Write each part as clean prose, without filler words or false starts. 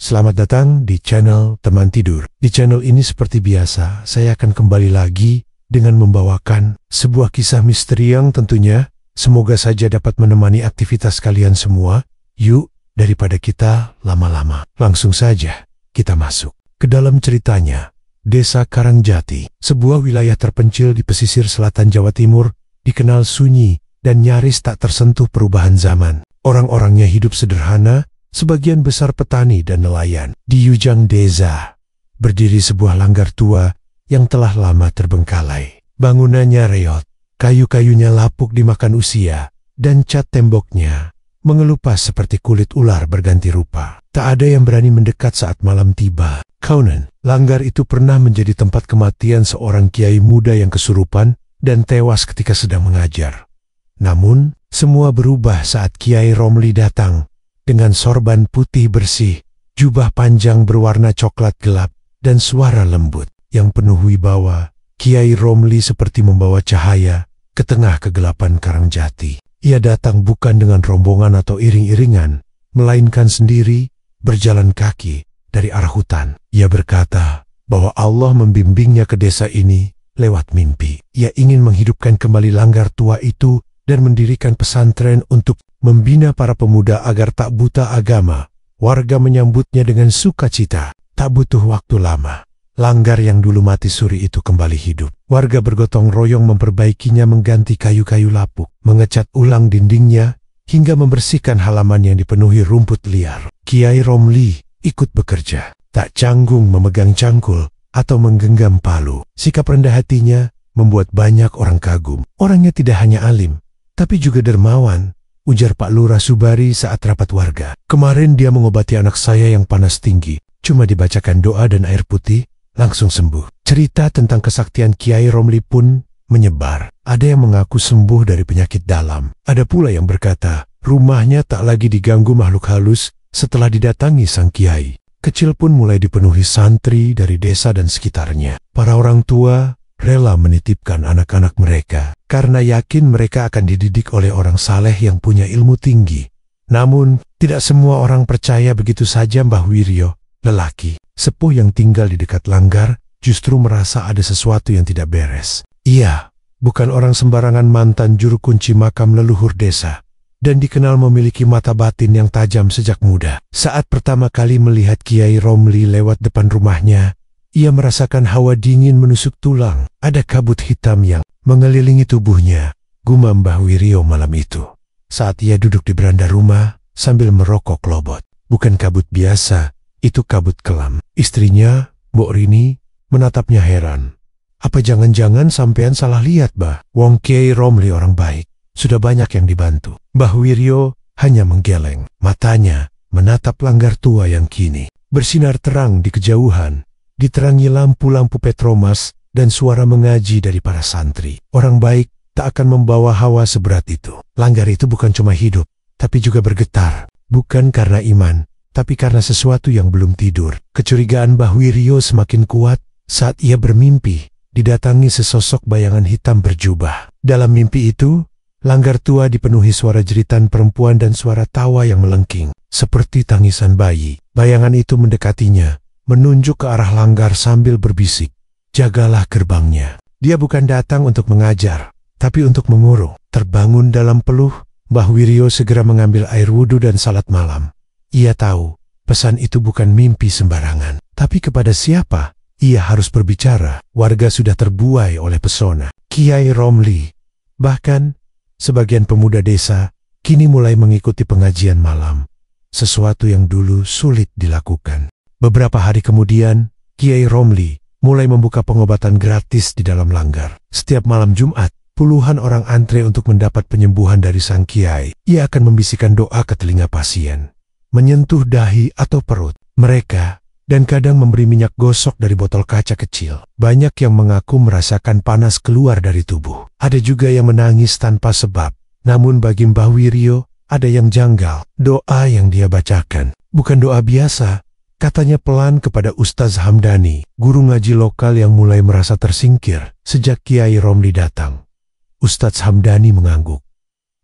Selamat datang di channel Teman Tidur. Di channel ini seperti biasa, saya akan kembali lagi dengan membawakan sebuah kisah misteri yang tentunya semoga saja dapat menemani aktivitas kalian semua. Yuk, daripada kita lama-lama, langsung saja kita masuk ke dalam ceritanya. Desa Karangjati, sebuah wilayah terpencil di pesisir selatan Jawa Timur, dikenal sunyi dan nyaris tak tersentuh perubahan zaman. Orang-orangnya hidup sederhana, sebagian besar petani dan nelayan. Di ujung desa berdiri sebuah langgar tua yang telah lama terbengkalai. Bangunannya reot, kayu-kayunya lapuk dimakan usia, dan cat temboknya mengelupas seperti kulit ular berganti rupa. Tak ada yang berani mendekat saat malam tiba. Konon, langgar itu pernah menjadi tempat kematian seorang kiai muda yang kesurupan dan tewas ketika sedang mengajar. Namun, semua berubah saat Kiai Romli datang dengan sorban putih bersih, jubah panjang berwarna coklat gelap, dan suara lembut yang penuh wibawa. Kiai Romli seperti membawa cahaya ke tengah kegelapan Karangjati. Ia datang bukan dengan rombongan atau iring-iringan, melainkan sendiri, berjalan kaki dari arah hutan. Ia berkata bahwa Allah membimbingnya ke desa ini lewat mimpi. Ia ingin menghidupkan kembali langgar tua itu dan mendirikan pesantren untuk membina para pemuda agar tak buta agama. Warga menyambutnya dengan sukacita. Tak butuh waktu lama, langgar yang dulu mati suri itu kembali hidup. Warga bergotong royong memperbaikinya, mengganti kayu-kayu lapuk, mengecat ulang dindingnya, hingga membersihkan halaman yang dipenuhi rumput liar. Kiai Romli ikut bekerja, tak canggung memegang cangkul atau menggenggam palu. Sikap rendah hatinya membuat banyak orang kagum. Orangnya tidak hanya alim, tapi juga dermawan, ujar Pak Lurah Subari saat rapat warga. Kemarin dia mengobati anak saya yang panas tinggi. Cuma dibacakan doa dan air putih, langsung sembuh. Cerita tentang kesaktian Kiai Romli pun menyebar. Ada yang mengaku sembuh dari penyakit dalam. Ada pula yang berkata, rumahnya tak lagi diganggu makhluk halus setelah didatangi sang kiai. Kecil pun mulai dipenuhi santri dari desa dan sekitarnya. Para orang tua rela menitipkan anak-anak mereka karena yakin mereka akan dididik oleh orang saleh yang punya ilmu tinggi. Namun, tidak semua orang percaya begitu saja. Mbah Wiryo, lelaki sepuh yang tinggal di dekat langgar, justru merasa ada sesuatu yang tidak beres. Ia bukan orang sembarangan, mantan juru kunci makam leluhur desa, dan dikenal memiliki mata batin yang tajam sejak muda. Saat pertama kali melihat Kiai Romli lewat depan rumahnya, ia merasakan hawa dingin menusuk tulang. Ada kabut hitam yang mengelilingi tubuhnya, gumam Mbah Wiryo malam itu. Saat ia duduk di beranda rumah sambil merokok lobot. Bukan kabut biasa, itu kabut kelam. Istrinya, Mbok Rini, menatapnya heran. Apa jangan-jangan sampean salah lihat, Bah? Wong Kiai Romli orang baik. Sudah banyak yang dibantu. Mbah Wiryo hanya menggeleng. Matanya menatap langgar tua yang kini bersinar terang di kejauhan, diterangi lampu-lampu petromas dan suara mengaji dari para santri. Orang baik tak akan membawa hawa seberat itu. Langgar itu bukan cuma hidup, tapi juga bergetar. Bukan karena iman, tapi karena sesuatu yang belum tidur. Kecurigaan Mbah Wiryo semakin kuat saat ia bermimpi didatangi sesosok bayangan hitam berjubah. Dalam mimpi itu, langgar tua dipenuhi suara jeritan perempuan dan suara tawa yang melengking, seperti tangisan bayi. Bayangan itu mendekatinya, menunjuk ke arah langgar sambil berbisik, "Jagalah gerbangnya." Dia bukan datang untuk mengajar, tapi untuk mengurung. Terbangun dalam peluh, Mbah Wiryo segera mengambil air wudhu dan salat malam. Ia tahu, pesan itu bukan mimpi sembarangan. Tapi kepada siapa ia harus berbicara? Warga sudah terbuai oleh pesona Kiai Romli. Bahkan, sebagian pemuda desa kini mulai mengikuti pengajian malam, sesuatu yang dulu sulit dilakukan. Beberapa hari kemudian, Kiai Romli mulai membuka pengobatan gratis di dalam langgar. Setiap malam Jumat, puluhan orang antre untuk mendapat penyembuhan dari sang kiai. Ia akan membisikkan doa ke telinga pasien, menyentuh dahi atau perut mereka, dan kadang memberi minyak gosok dari botol kaca kecil. Banyak yang mengaku merasakan panas keluar dari tubuh. Ada juga yang menangis tanpa sebab. Namun bagi Mbah Wiryo, ada yang janggal. Doa yang dia bacakan bukan doa biasa. Katanya pelan kepada Ustaz Hamdani, guru ngaji lokal yang mulai merasa tersingkir sejak Kiai Romli datang. Ustaz Hamdani mengangguk.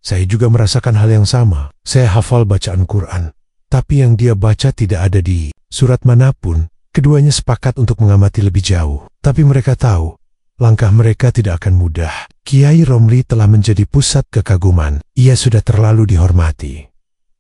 Saya juga merasakan hal yang sama. Saya hafal bacaan Quran, tapi yang dia baca tidak ada di surat manapun, keduanya sepakat untuk mengamati lebih jauh. Tapi mereka tahu, langkah mereka tidak akan mudah. Kiai Romli telah menjadi pusat kekaguman. Ia sudah terlalu dihormati.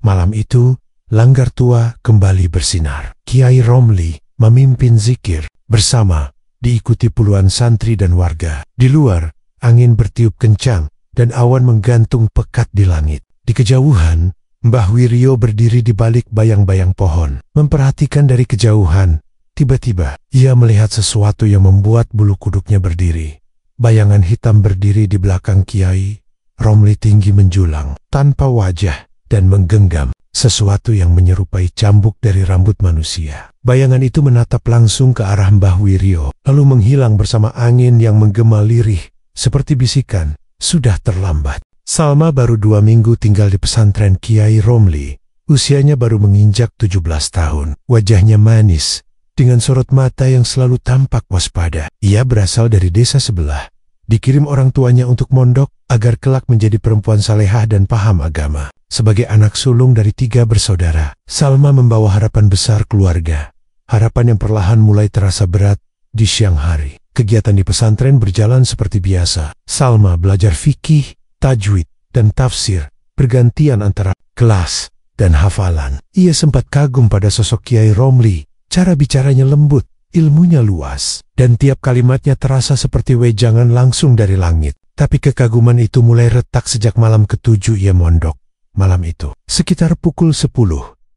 Malam itu, langgar tua kembali bersinar. Kiai Romli memimpin zikir bersama, diikuti puluhan santri dan warga. Di luar, angin bertiup kencang dan awan menggantung pekat di langit. Di kejauhan, Mbah Wiryo berdiri di balik bayang-bayang pohon, memperhatikan dari kejauhan. Tiba-tiba, ia melihat sesuatu yang membuat bulu kuduknya berdiri. Bayangan hitam berdiri di belakang Kiai Romli, tinggi menjulang, tanpa wajah, dan menggenggam sesuatu yang menyerupai cambuk dari rambut manusia. Bayangan itu menatap langsung ke arah Mbah Wiryo, lalu menghilang bersama angin yang menggema lirih, seperti bisikan, sudah terlambat. Salma baru 2 minggu tinggal di pesantren Kiai Romli. Usianya baru menginjak 17 tahun. Wajahnya manis, dengan sorot mata yang selalu tampak waspada. Ia berasal dari desa sebelah. Dikirim orang tuanya untuk mondok agar kelak menjadi perempuan salehah dan paham agama. Sebagai anak sulung dari 3 bersaudara, Salma membawa harapan besar keluarga. Harapan yang perlahan mulai terasa berat di siang hari. Kegiatan di pesantren berjalan seperti biasa. Salma belajar fikih, tajwid, dan tafsir, bergantian antara kelas dan hafalan. Ia sempat kagum pada sosok Kiai Romli. Cara bicaranya lembut, ilmunya luas, dan tiap kalimatnya terasa seperti wejangan langsung dari langit. Tapi kekaguman itu mulai retak sejak malam ke-7 ia mondok. Malam itu, sekitar pukul 10,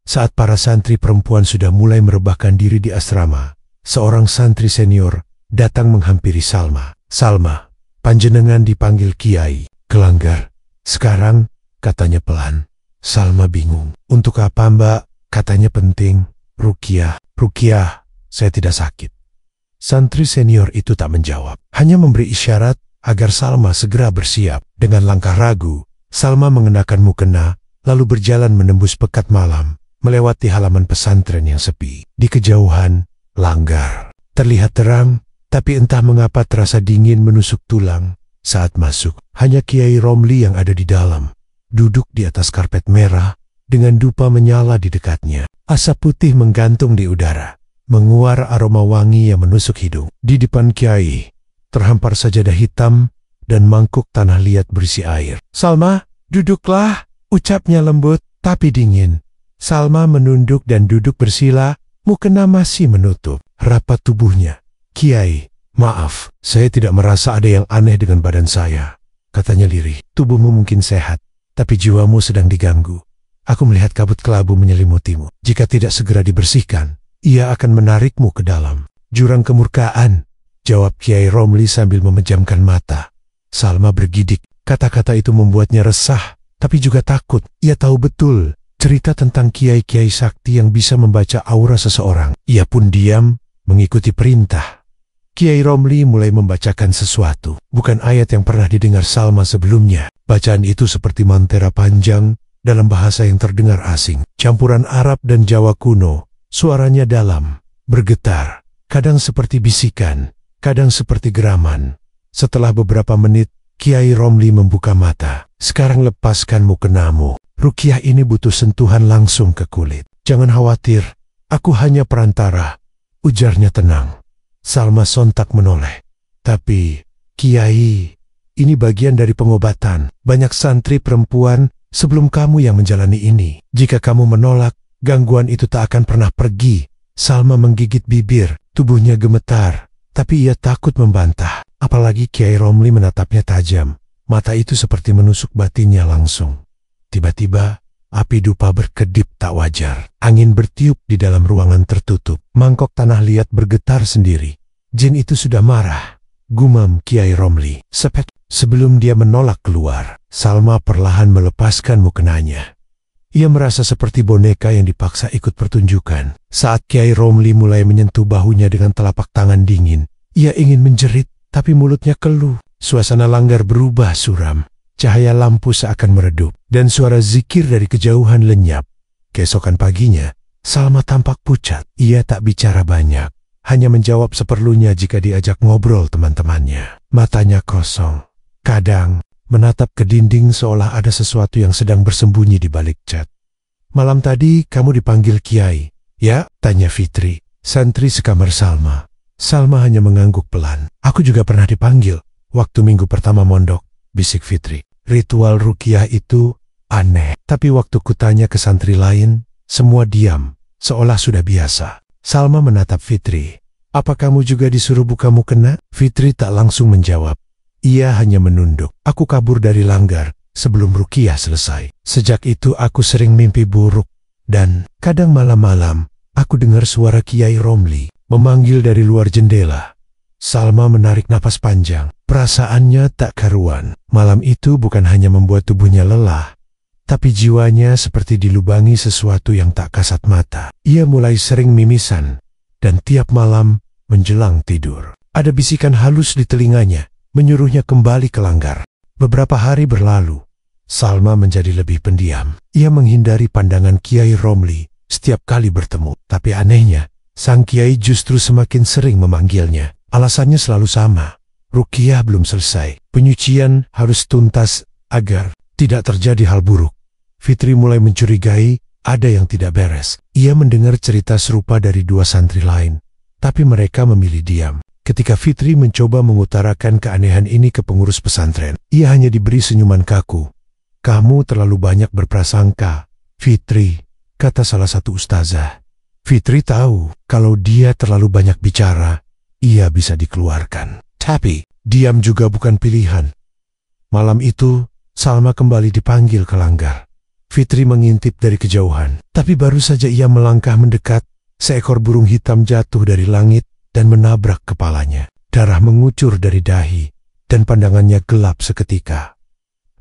saat para santri perempuan sudah mulai merebahkan diri di asrama, seorang santri senior datang menghampiri Salma. "Salma, panjenengan dipanggil Kiai." "Kelanggar." "Sekarang," katanya pelan. Salma bingung. "Untuk apa, Mbak?" Katanya penting. "Ruqyah." "Ruqyah, saya tidak sakit." Santri senior itu tak menjawab, hanya memberi isyarat agar Salma segera bersiap. Dengan langkah ragu, Salma mengenakan mukena, lalu berjalan menembus pekat malam, melewati halaman pesantren yang sepi. Di kejauhan, langgar terlihat terang, tapi entah mengapa terasa dingin menusuk tulang. Saat masuk, hanya Kiai Romli yang ada di dalam, duduk di atas karpet merah, dengan dupa menyala di dekatnya. Asap putih menggantung di udara, menguar aroma wangi yang menusuk hidung. Di depan Kiai, terhampar sajadah hitam dan mangkuk tanah liat berisi air. "Salma, duduklah," ucapnya lembut tapi dingin. Salma menunduk dan duduk bersila, mukena masih menutup rapat tubuhnya. "Kiai, maaf, saya tidak merasa ada yang aneh dengan badan saya," katanya lirih. "Tubuhmu mungkin sehat, tapi jiwamu sedang diganggu. Aku melihat kabut kelabu menyelimutimu. Jika tidak segera dibersihkan, ia akan menarikmu ke dalam jurang kemurkaan," jawab Kiai Romli sambil memejamkan mata. Salma bergidik. Kata-kata itu membuatnya resah, tapi juga takut. Ia tahu betul cerita tentang kiai-kiai sakti yang bisa membaca aura seseorang. Ia pun diam, mengikuti perintah. Kiai Romli mulai membacakan sesuatu, bukan ayat yang pernah didengar Salma sebelumnya. Bacaan itu seperti mantera panjang dalam bahasa yang terdengar asing, campuran Arab dan Jawa kuno. Suaranya dalam, bergetar, kadang seperti bisikan, kadang seperti geraman. Setelah beberapa menit, Kiai Romli membuka mata. "Sekarang lepaskan mukenamu. Ruqyah ini butuh sentuhan langsung ke kulit." "Jangan khawatir, aku hanya perantara," ujarnya tenang. Salma sontak menoleh. "Tapi, Kiai, ini bagian dari pengobatan. Banyak santri perempuan sebelum kamu yang menjalani ini. Jika kamu menolak, gangguan itu tak akan pernah pergi." Salma menggigit bibir, tubuhnya gemetar, tapi ia takut membantah. Apalagi Kiai Romli menatapnya tajam. Mata itu seperti menusuk batinnya langsung. Tiba-tiba, api dupa berkedip tak wajar. Angin bertiup di dalam ruangan tertutup. Mangkok tanah liat bergetar sendiri. "Jin itu sudah marah," gumam Kiai Romli. Sebelum dia menolak keluar, Salma perlahan melepaskan mukenanya. Ia merasa seperti boneka yang dipaksa ikut pertunjukan. Saat Kiai Romli mulai menyentuh bahunya dengan telapak tangan dingin, ia ingin menjerit, tapi mulutnya keluh. Suasana langgar berubah suram. Cahaya lampu seakan meredup, dan suara zikir dari kejauhan lenyap. Keesokan paginya, Salma tampak pucat. Ia tak bicara banyak, hanya menjawab seperlunya jika diajak ngobrol teman-temannya. Matanya kosong. Kadang, menatap ke dinding seolah ada sesuatu yang sedang bersembunyi di balik cat. "Malam tadi kamu dipanggil Kiai. Ya, tanya Fitri, santri sekamar Salma. Salma hanya mengangguk pelan. Aku juga pernah dipanggil waktu minggu pertama mondok, bisik Fitri. Ritual ruqyah itu aneh. Tapi waktu kutanya ke santri lain, semua diam, seolah sudah biasa. Salma menatap Fitri. Apa kamu juga disuruh buka mukena? Fitri tak langsung menjawab. Ia hanya menunduk. Aku kabur dari langgar sebelum ruqyah selesai. Sejak itu aku sering mimpi buruk. Dan kadang malam-malam, aku dengar suara Kiai Romli memanggil dari luar jendela. Salma menarik napas panjang. Perasaannya tak karuan. Malam itu bukan hanya membuat tubuhnya lelah, tapi jiwanya seperti dilubangi sesuatu yang tak kasat mata. Ia mulai sering mimisan, dan tiap malam menjelang tidur, ada bisikan halus di telinganya, menyuruhnya kembali ke langgar. Beberapa hari berlalu. Salma menjadi lebih pendiam. Ia menghindari pandangan Kiai Romli setiap kali bertemu. Tapi anehnya, sang Kiai justru semakin sering memanggilnya. Alasannya selalu sama. Ruqyah belum selesai. Penyucian harus tuntas agar tidak terjadi hal buruk. Fitri mulai mencurigai ada yang tidak beres. Ia mendengar cerita serupa dari dua santri lain, tapi mereka memilih diam. Ketika Fitri mencoba mengutarakan keanehan ini ke pengurus pesantren, ia hanya diberi senyuman kaku. Kamu terlalu banyak berprasangka, Fitri, kata salah satu ustazah. Fitri tahu kalau dia terlalu banyak bicara, ia bisa dikeluarkan. Tapi diam juga bukan pilihan. Malam itu, Salma kembali dipanggil ke langgar. Fitri mengintip dari kejauhan, tapi baru saja ia melangkah mendekat, seekor burung hitam jatuh dari langit dan menabrak kepalanya. Darah mengucur dari dahi, dan pandangannya gelap seketika.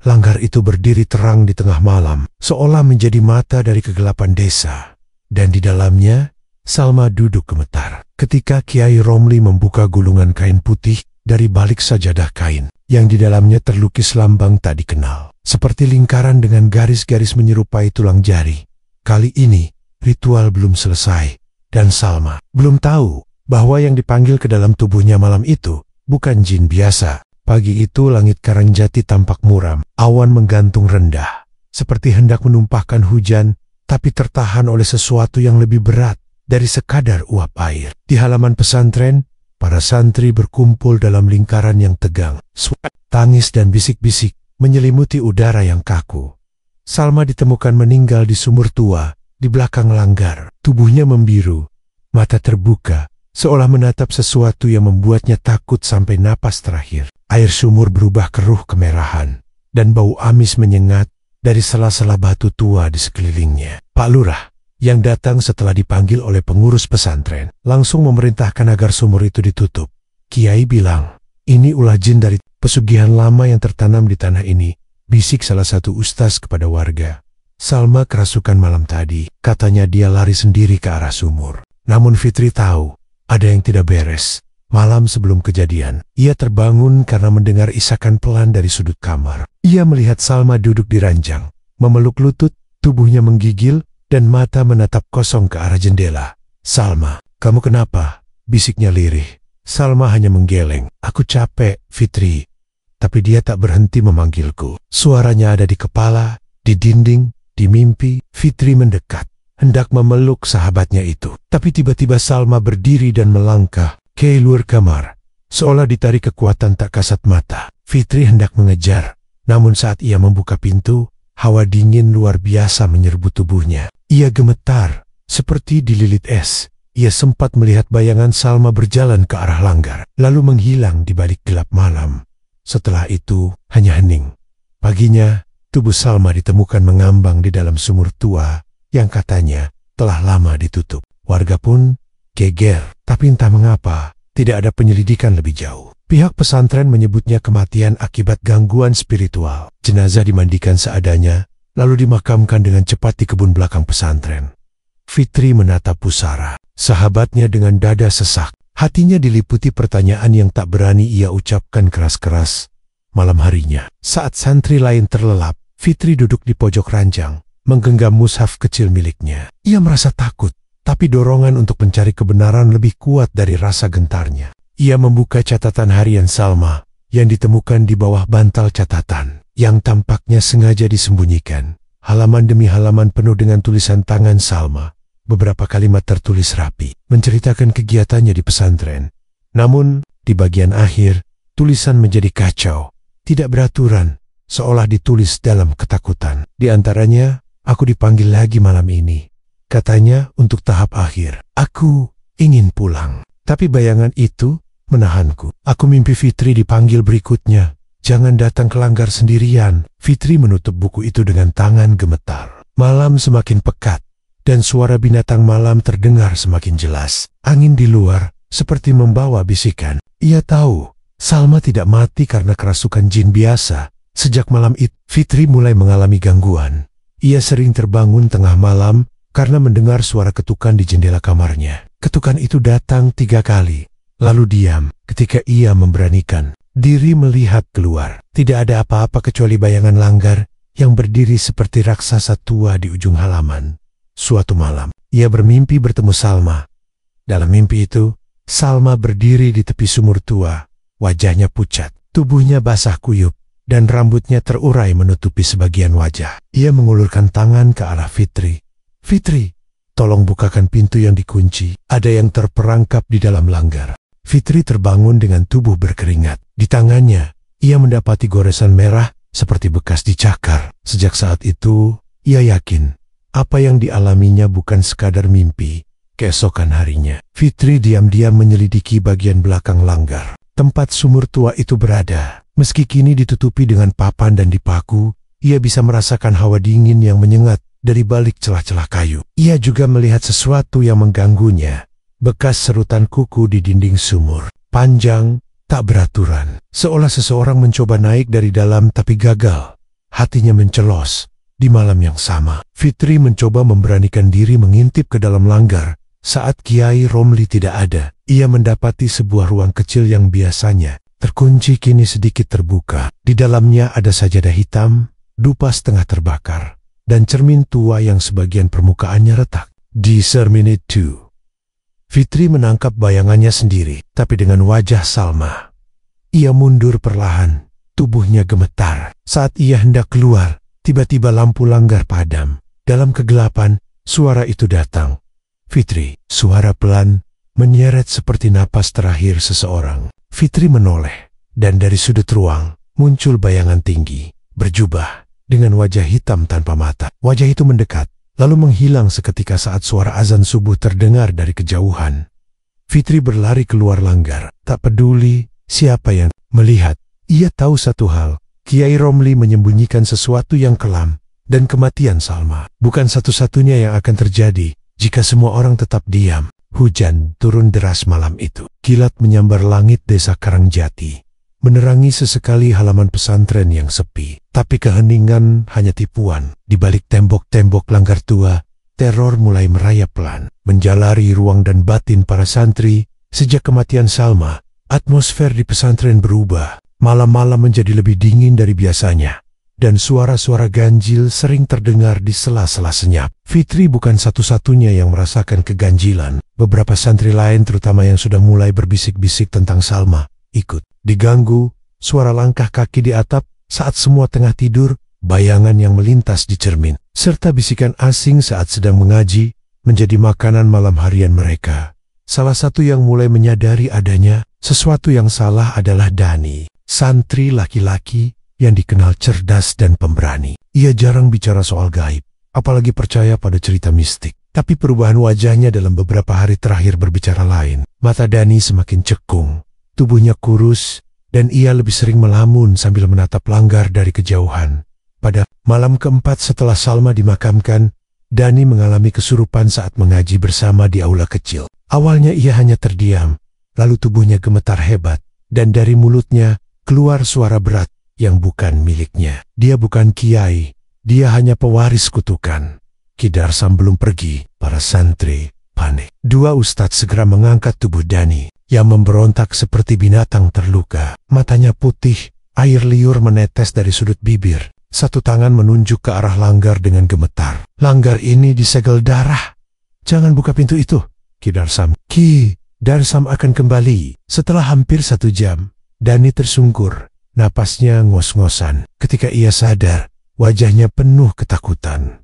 Langgar itu berdiri terang di tengah malam, seolah menjadi mata dari kegelapan desa. Dan di dalamnya, Salma duduk gemetar. Ketika Kiai Romli membuka gulungan kain putih dari balik sajadah kain, yang di dalamnya terlukis lambang tak dikenal, seperti lingkaran dengan garis-garis menyerupai tulang jari. Kali ini, ritual belum selesai, dan Salma belum tahu bahwa yang dipanggil ke dalam tubuhnya malam itu bukan jin biasa. Pagi itu langit Karangjati tampak muram, awan menggantung rendah, seperti hendak menumpahkan hujan, tapi tertahan oleh sesuatu yang lebih berat dari sekadar uap air. Di halaman pesantren, para santri berkumpul dalam lingkaran yang tegang. Suara tangis dan bisik-bisik menyelimuti udara yang kaku. Salma ditemukan meninggal di sumur tua di belakang langgar. Tubuhnya membiru, mata terbuka, seolah menatap sesuatu yang membuatnya takut sampai napas terakhir. Air sumur berubah keruh kemerahan, dan bau amis menyengat dari sela-sela batu tua di sekelilingnya. Pak Lurah, yang datang setelah dipanggil oleh pengurus pesantren, langsung memerintahkan agar sumur itu ditutup. Kiai bilang, ini ulah jin dari pesugihan lama yang tertanam di tanah ini, bisik salah satu ustaz kepada warga. Salma kerasukan malam tadi, katanya dia lari sendiri ke arah sumur. Namun Fitri tahu, ada yang tidak beres. Malam sebelum kejadian, ia terbangun karena mendengar isakan pelan dari sudut kamar. Ia melihat Salma duduk di ranjang, memeluk lutut, tubuhnya menggigil, dan mata menatap kosong ke arah jendela. Salma, kamu kenapa? Bisiknya lirih. Salma hanya menggeleng. Aku capek, Fitri. Tapi dia tak berhenti memanggilku. Suaranya ada di kepala, di dinding, di mimpi. Fitri mendekat, hendak memeluk sahabatnya itu. Tapi tiba-tiba Salma berdiri dan melangkah keluar kamar, seolah ditarik kekuatan tak kasat mata. Fitri hendak mengejar, namun saat ia membuka pintu, hawa dingin luar biasa menyerbu tubuhnya. Ia gemetar, seperti dililit es. Ia sempat melihat bayangan Salma berjalan ke arah langgar, lalu menghilang di balik gelap malam. Setelah itu, hanya hening. Paginya, tubuh Salma ditemukan mengambang di dalam sumur tua yang katanya telah lama ditutup. Warga pun geger, tapi entah mengapa tidak ada penyelidikan lebih jauh. Pihak pesantren menyebutnya kematian akibat gangguan spiritual. Jenazah dimandikan seadanya, lalu dimakamkan dengan cepat di kebun belakang pesantren. Fitri menatap pusara, sahabatnya dengan dada sesak. Hatinya diliputi pertanyaan yang tak berani ia ucapkan keras-keras. Malam harinya, saat santri lain terlelap, Fitri duduk di pojok ranjang, menggenggam mushaf kecil miliknya. Ia merasa takut, tapi dorongan untuk mencari kebenaran lebih kuat dari rasa gentarnya. Ia membuka catatan harian Salma yang ditemukan di bawah bantal catatan, yang tampaknya sengaja disembunyikan. Halaman demi halaman penuh dengan tulisan tangan Salma, beberapa kalimat tertulis rapi, menceritakan kegiatannya di pesantren. Namun, di bagian akhir, tulisan menjadi kacau, tidak beraturan, seolah ditulis dalam ketakutan. Di antaranya, aku dipanggil lagi malam ini. Katanya untuk tahap akhir. Aku ingin pulang. Tapi bayangan itu menahanku. Aku mimpi Fitri dipanggil berikutnya. Jangan datang ke Langgar sendirian. Fitri menutup buku itu dengan tangan gemetar. Malam semakin pekat, dan suara binatang malam terdengar semakin jelas. Angin di luar seperti membawa bisikan. Ia tahu, Salma tidak mati karena kerasukan jin biasa. Sejak malam itu, Fitri mulai mengalami gangguan. Ia sering terbangun tengah malam karena mendengar suara ketukan di jendela kamarnya. Ketukan itu datang 3 kali, lalu diam ketika ia memberanikan diri melihat keluar. Tidak ada apa-apa kecuali bayangan Langgar yang berdiri seperti raksasa tua di ujung halaman. Suatu malam, ia bermimpi bertemu Salma. Dalam mimpi itu, Salma berdiri di tepi sumur tua. Wajahnya pucat, tubuhnya basah kuyup, dan rambutnya terurai menutupi sebagian wajah. Ia mengulurkan tangan ke arah Fitri. Fitri, tolong bukakan pintu yang dikunci. Ada yang terperangkap di dalam Langgar. Fitri terbangun dengan tubuh berkeringat. Di tangannya, ia mendapati goresan merah seperti bekas dicakar. Sejak saat itu, ia yakin apa yang dialaminya bukan sekadar mimpi. Keesokan harinya, Fitri diam-diam menyelidiki bagian belakang Langgar. Tempat sumur tua itu berada. Meski kini ditutupi dengan papan dan dipaku, ia bisa merasakan hawa dingin yang menyengat dari balik celah-celah kayu. Ia juga melihat sesuatu yang mengganggunya. Bekas serutan kuku di dinding sumur. Panjang, tak beraturan. Seolah seseorang mencoba naik dari dalam tapi gagal. Hatinya mencelos. Di malam yang sama, Fitri mencoba memberanikan diri mengintip ke dalam Langgar. Saat Kiai Romli tidak ada, ia mendapati sebuah ruang kecil yang biasanya terkunci kini sedikit terbuka. Di dalamnya ada sajadah hitam, dupa setengah terbakar, dan cermin tua yang sebagian permukaannya retak. Discernment 2. Fitri menangkap bayangannya sendiri, tapi dengan wajah Salma. Ia mundur perlahan, tubuhnya gemetar. Saat ia hendak keluar, tiba-tiba lampu Langgar padam. Dalam kegelapan, suara itu datang. Fitri, suara pelan, menyeret seperti napas terakhir seseorang. Fitri menoleh, dan dari sudut ruang, muncul bayangan tinggi, berjubah, dengan wajah hitam tanpa mata. Wajah itu mendekat, lalu menghilang seketika saat suara azan subuh terdengar dari kejauhan. Fitri berlari keluar Langgar, tak peduli siapa yang melihat. Ia tahu satu hal, Kiai Romli menyembunyikan sesuatu yang kelam, dan kematian Salma bukan satu-satunya yang akan terjadi jika semua orang tetap diam. Hujan turun deras malam itu. Kilat menyambar langit desa Karangjati, menerangi sesekali halaman pesantren yang sepi. Tapi keheningan hanya tipuan. Di balik tembok-tembok Langgar tua, teror mulai merayap pelan, menjalari ruang dan batin para santri. Sejak kematian Salma, atmosfer di pesantren berubah. Malam-malam menjadi lebih dingin dari biasanya, dan suara-suara ganjil sering terdengar di sela-sela senyap. Fitri bukan satu-satunya yang merasakan keganjilan. Beberapa santri lain, terutama yang sudah mulai berbisik-bisik tentang Salma, ikut. Diganggu, suara langkah kaki di atap saat semua tengah tidur, bayangan yang melintas di cermin, serta bisikan asing saat sedang mengaji, menjadi makanan malam harian mereka. Salah satu yang mulai menyadari adanya sesuatu yang salah adalah Dani, santri laki-laki yang dikenal cerdas dan pemberani. Ia jarang bicara soal gaib, apalagi percaya pada cerita mistik. Tapi perubahan wajahnya dalam beberapa hari terakhir berbicara lain. Mata Dani semakin cekung, tubuhnya kurus, dan ia lebih sering melamun sambil menatap Langgar dari kejauhan. Pada malam keempat setelah Salma dimakamkan, Dani mengalami kesurupan saat mengaji bersama di aula kecil. Awalnya ia hanya terdiam, lalu tubuhnya gemetar hebat, dan dari mulutnya keluar suara berat yang bukan miliknya. Dia bukan kiai, dia hanya pewaris kutukan. Ki Darsam belum pergi, para santri panik. Dua ustadz segera mengangkat tubuh Dani, yang memberontak seperti binatang terluka. Matanya putih, air liur menetes dari sudut bibir. Satu tangan menunjuk ke arah Langgar dengan gemetar. Langgar ini disegel darah. Jangan buka pintu itu, Ki Darsam. Ki Darsam akan kembali. Setelah hampir 1 jam, Dani tersungkur. Napasnya ngos-ngosan. Ketika ia sadar, wajahnya penuh ketakutan.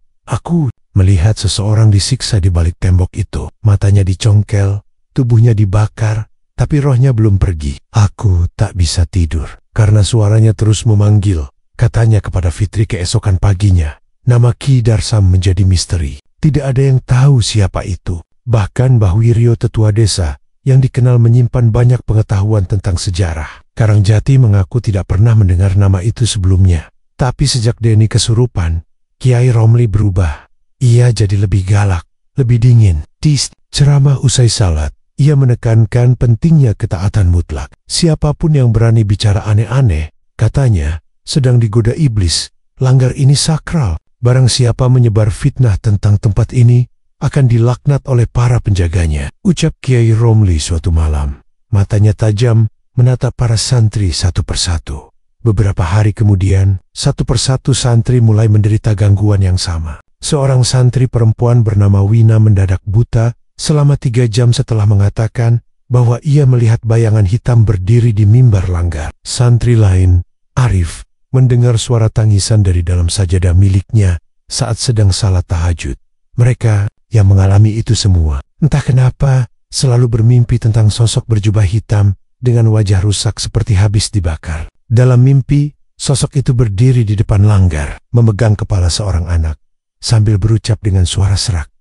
melihat seseorang disiksa di balik tembok itu. Matanya dicongkel, tubuhnya dibakar, tapi rohnya belum pergi. Aku tak bisa tidur, karena suaranya terus memanggil. Katanya kepada Fitri keesokan paginya, nama Ki Darsam menjadi misteri. Tidak ada yang tahu siapa itu. Bahkan Mbah Wiryo tetua desa, yang dikenal menyimpan banyak pengetahuan tentang sejarah Karangjati, mengaku tidak pernah mendengar nama itu sebelumnya. Tapi sejak Deni kesurupan, Kiai Romli berubah. Ia jadi lebih galak, lebih dingin. Di ceramah usai salat, ia menekankan pentingnya ketaatan mutlak. Siapapun yang berani bicara aneh-aneh, katanya, sedang digoda iblis. Langgar ini sakral. Barang siapa menyebar fitnah tentang tempat ini, akan dilaknat oleh para penjaganya, ucap Kiai Romli suatu malam. Matanya tajam, menatap para santri satu persatu. Beberapa hari kemudian, satu persatu santri mulai menderita gangguan yang sama. Seorang santri perempuan bernama Wina mendadak buta selama 3 jam setelah mengatakan bahwa ia melihat bayangan hitam berdiri di mimbar Langgar. Santri lain, Arif, mendengar suara tangisan dari dalam sajadah miliknya saat sedang salat tahajud. Mereka yang mengalami itu semua, entah kenapa, selalu bermimpi tentang sosok berjubah hitam dengan wajah rusak seperti habis dibakar. Dalam mimpi, sosok itu berdiri di depan Langgar, memegang kepala seorang anak, sambil berucap dengan suara serak,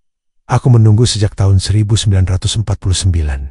"Aku menunggu sejak tahun 1949.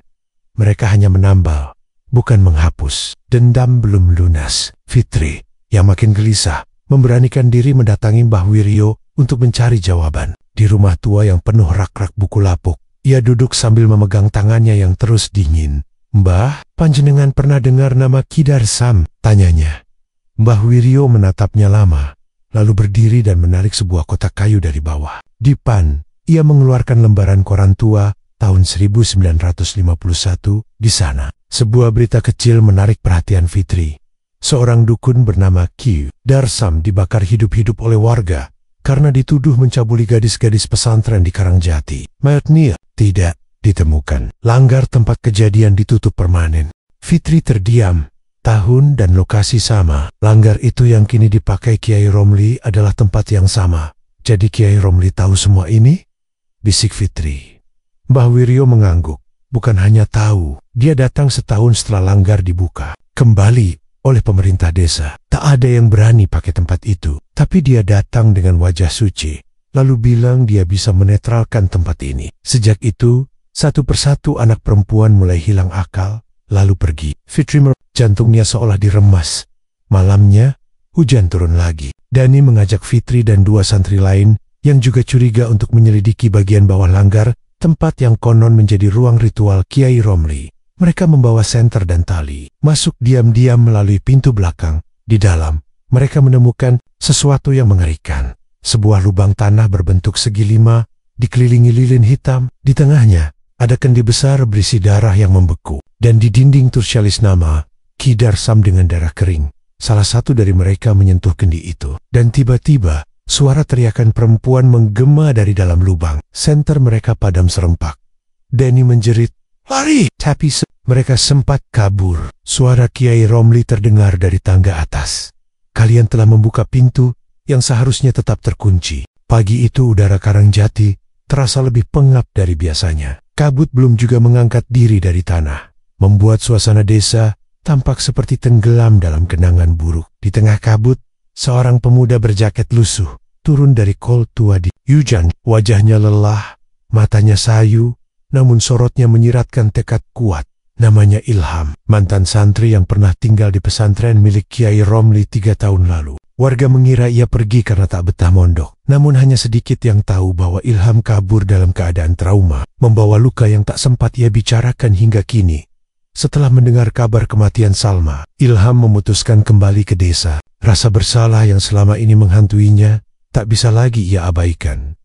Mereka hanya menambal, bukan menghapus. Dendam belum lunas." Fitri, yang makin gelisah, memberanikan diri mendatangi Mbah Wiryo untuk mencari jawaban. Di rumah tua yang penuh rak-rak buku lapuk, ia duduk sambil memegang tangannya yang terus dingin. "Mbah, panjenengan pernah dengar nama Ki Darsam?" tanyanya. Mbah Wiryo menatapnya lama, lalu berdiri dan menarik sebuah kotak kayu dari bawah. Di pan, ia mengeluarkan lembaran koran tua tahun 1951 di sana. Sebuah berita kecil menarik perhatian Fitri. Seorang dukun bernama Ki Darsam dibakar hidup-hidup oleh warga karena dituduh mencabuli gadis-gadis pesantren di Karangjati. Mayatnya tidak ditemukan. Langgar tempat kejadian ditutup permanen. Fitri terdiam. Tahun dan lokasi sama. Langgar itu yang kini dipakai Kiai Romli adalah tempat yang sama. Jadi Kiai Romli tahu semua ini? Bisik Fitri. Mbah Wiryo mengangguk. Bukan hanya tahu, dia datang setahun setelah Langgar dibuka kembali oleh pemerintah desa. Tak ada yang berani pakai tempat itu. Tapi dia datang dengan wajah suci, lalu bilang dia bisa menetralkan tempat ini. Sejak itu, satu persatu anak perempuan mulai hilang akal, lalu pergi. Fitri jantungnya seolah diremas. Malamnya, hujan turun lagi. Dani mengajak Fitri dan 2 santri lain yang juga curiga untuk menyelidiki bagian bawah Langgar, tempat yang konon menjadi ruang ritual Kiai Romli. Mereka membawa senter dan tali, masuk diam-diam melalui pintu belakang. Di dalam, mereka menemukan sesuatu yang mengerikan. Sebuah lubang tanah berbentuk segi 5, dikelilingi lilin hitam. Di tengahnya, ada kendi besar berisi darah yang membeku. Dan di dinding tertulis nama Ki Darsam dengan darah kering. Salah satu dari mereka menyentuh kendi itu. Dan tiba-tiba, suara teriakan perempuan menggema dari dalam lubang. Senter mereka padam serempak. Deni menjerit, "Lari!" Tapi mereka sempat kabur. Suara Kiai Romli terdengar dari tangga atas. "Kalian telah membuka pintu yang seharusnya tetap terkunci." Pagi itu udara Karangjati terasa lebih pengap dari biasanya. Kabut belum juga mengangkat diri dari tanah, membuat suasana desa tampak seperti tenggelam dalam kenangan buruk. Di tengah kabut, seorang pemuda berjaket lusuh turun dari kol tua di hujan. Wajahnya lelah, matanya sayu, namun sorotnya menyiratkan tekad kuat. Namanya Ilham, mantan santri yang pernah tinggal di pesantren milik Kiai Romli 3 tahun lalu. Warga mengira ia pergi karena tak betah mondok. Namun hanya sedikit yang tahu bahwa Ilham kabur dalam keadaan trauma, membawa luka yang tak sempat ia bicarakan hingga kini. Setelah mendengar kabar kematian Salma, Ilham memutuskan kembali ke desa. Rasa bersalah yang selama ini menghantuinya tak bisa lagi ia abaikan.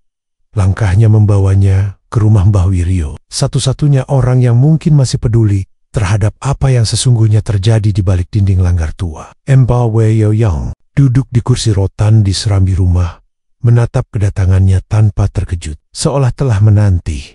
Langkahnya membawanya ke rumah Mbah Wiryo, satu-satunya orang yang mungkin masih peduli terhadap apa yang sesungguhnya terjadi di balik dinding Langgar tua. Mbah Wiryo yang duduk di kursi rotan di serambi rumah, menatap kedatangannya tanpa terkejut, seolah telah menanti.